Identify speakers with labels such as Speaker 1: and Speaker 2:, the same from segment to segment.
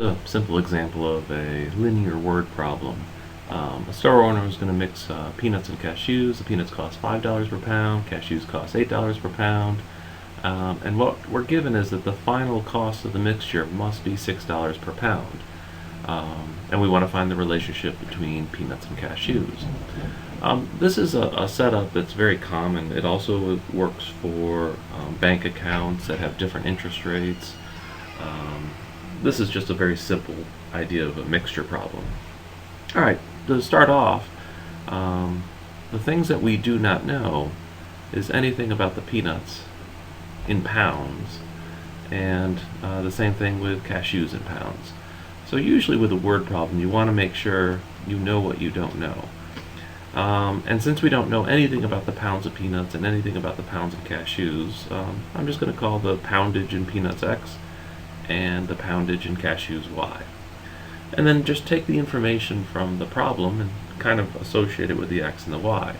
Speaker 1: A simple example of a linear word problem. A store owner is going to mix peanuts and cashews. The peanuts cost $5 per pound, cashews cost $8 per pound. And what we're given is that the final cost of the mixture must be $6 per pound. And we want to find the relationship between peanuts and cashews. This is a setup that's very common. It also works for bank accounts that have different interest rates. This is just a very simple idea of a mixture problem. All right, to start off, the things that we do not know is anything about the peanuts in pounds, and the same thing with cashews in pounds. So usually with a word problem, you want to make sure you know what you don't know. And since we don't know anything about the pounds of peanuts and anything about the pounds of cashews, I'm just going to call the poundage in peanuts X and the poundage in cashews Y. And then just take the information from the problem and kind of associate it with the X and the Y.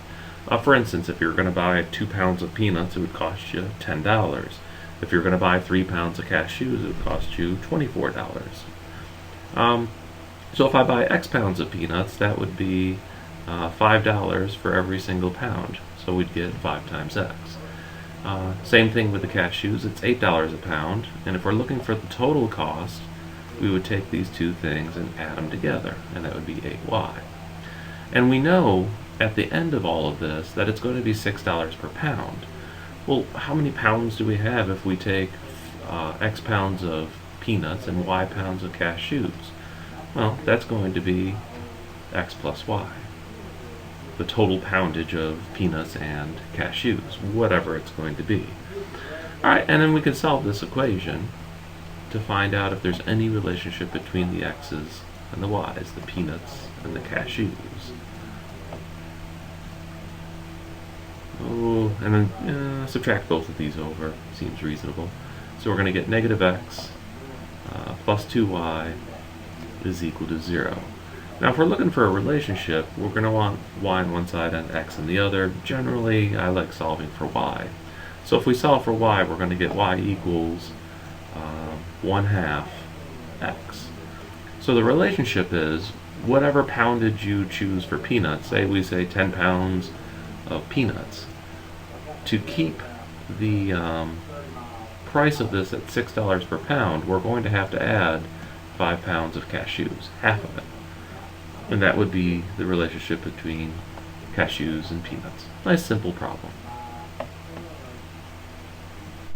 Speaker 1: For instance, if you're going to buy 2 pounds of peanuts, it would cost you $10. If you're going to buy 3 pounds of cashews, it would cost you $24. So if I buy X pounds of peanuts, that would be $5 for every single pound. So we'd get 5 times X. Same thing with the cashews, it's $8 a pound, and if we're looking for the total cost, we would take these two things and add them together, and that would be 8y. And we know at the end of all of this that it's going to be $6 per pound. Well, how many pounds do we have if we take X pounds of peanuts and Y pounds of cashews? Well, that's going to be X plus Y. The total poundage of peanuts and cashews, whatever it's going to be. Alright, and then we can solve this equation to find out if there's any relationship between the X's and the Y's, the peanuts and the cashews. Oh, and then subtract both of these over, seems reasonable. So we're going to get negative X plus 2Y is equal to 0. Now if we're looking for a relationship, we're going to want y on one side and x on the other. Generally, I like solving for y. So if we solve for y, we're going to get y equals 1/2 x. So the relationship is whatever poundage you choose for peanuts, say we say 10 pounds of peanuts, to keep the price of this at $6 per pound, we're going to have to add 5 pounds of cashews, half of it. And that would be the relationship between cashews and peanuts. Nice simple problem.